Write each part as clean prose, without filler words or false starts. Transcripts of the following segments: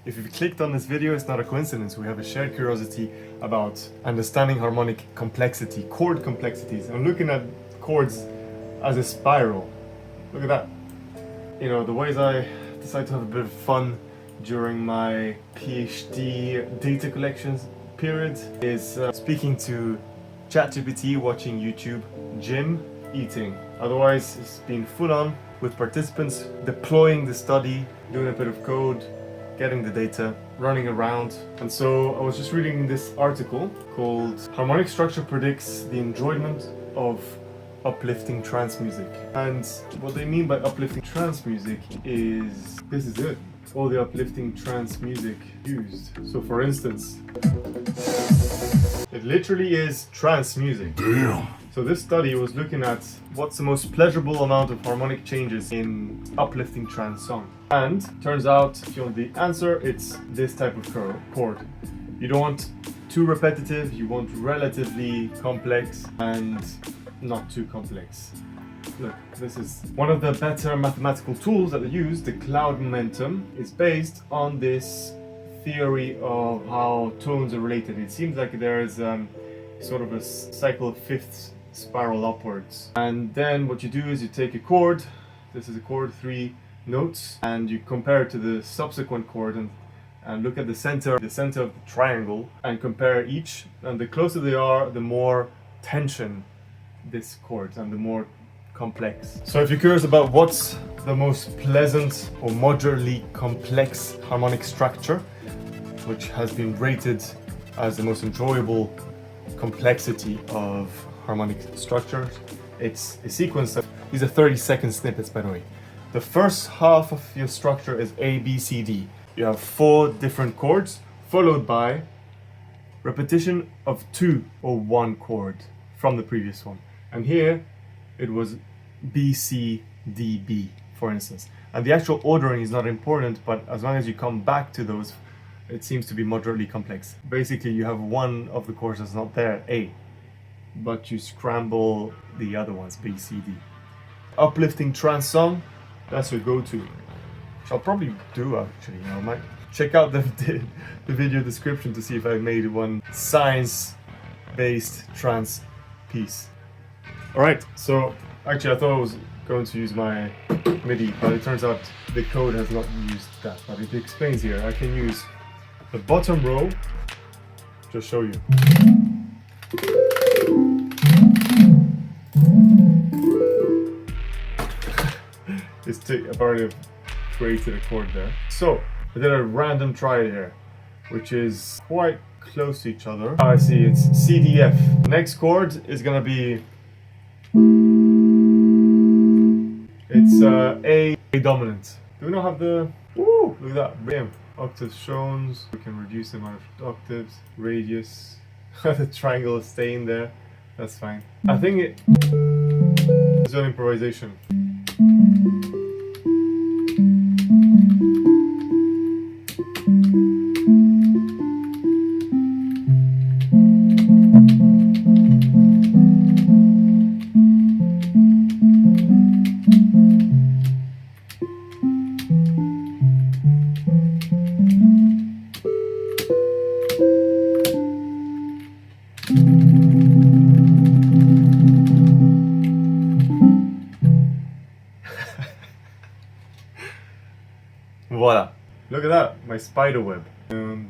If you've clicked on this video, it's not a coincidence. We have a shared curiosity about understanding harmonic complexity, chord complexities, and looking at chords as a spiral. Look at that. You know, the ways I decided to have a bit of fun during my PhD data collections period is speaking to ChatGPT, watching YouTube, gym, eating. Otherwise, it's been full on with participants deploying the study, doing a bit of code, getting the data, running around. And so I was just reading this article called Harmonic Structure Predicts the Enjoyment of Uplifting Trance Music. And what they mean by uplifting trance music is, this is it, all the uplifting trance music used. So for instance, it literally is trance music. Damn. So this study was looking at what's the most pleasurable amount of harmonic changes in uplifting trance song. And turns out, if you want the answer, it's this type of chord. You don't want too repetitive, you want relatively complex and not too complex. Look, this is one of the better mathematical tools that they use. The cloud momentum is based on this theory of how tones are related. It seems like there is sort of a cycle of fifths spiral upwards. And then what you do is you take a chord, this is a chord, 3 notes, and you compare it to the subsequent chord and look at the center of the triangle and compare each. And the closer they are, the more tension this chord and the more complex. So if you're curious about what's the most pleasant or moderately complex harmonic structure, which has been rated as the most enjoyable complexity of harmonic structures, it's a sequence of, these are 30-second snippets by the way. The first half of your structure is A, B, C, D. You have 4 different chords followed by repetition of 2 or 1 chord from the previous one. And here it was B, C, D, B, for instance. And the actual ordering is not important, but as long as you come back to those, it seems to be moderately complex. Basically, you have one of the chords that's not there, A, but you scramble the other ones, B, C, D. Uplifting trance song, that's your go-to. Which I'll probably do actually. I might check out the video description to see if I made one science-based trance piece. Alright, so actually I thought I was going to use my MIDI, but it turns out the code has not used that. But it explains here, I can use the bottom row, just show you. I've already created a chord there. So I did a random try here, which is quite close to each other. I see it's C, D, F. Next chord is gonna be, it's A dominant. Do we not have the, woo, look at that, bam. Octaves shown, we can reduce the amount of octaves, radius, the triangle is staying there, that's fine. I think it's an improvisation. Voila! Look at that, my spider web. And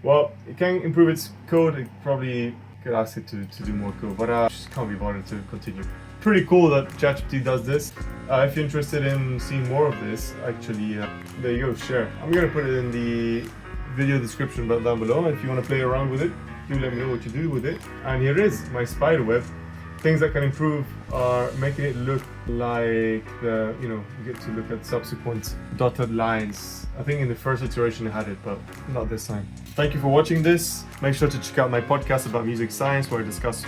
well, it can improve its code. It probably could ask it to do more code, but I just can't be bothered to continue. Pretty cool that ChatGPT does this. If you're interested in seeing more of this, actually, there you go, share. I'm gonna put it in the video description down below. If you want to play around with it, do let me know what you do with it. And here is my spider web. Things that can improve are making it look like the, you get to look at subsequent dotted lines. I think in the first iteration I had it, but not this time. Thank you for watching this. Make sure to check out my podcast about music science, where I discuss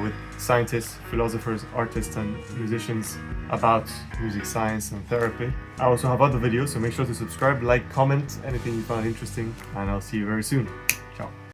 with scientists, philosophers, artists, and musicians about music science and therapy. I also have other videos, so make sure to subscribe, like, comment, anything you find interesting, and I'll see you very soon.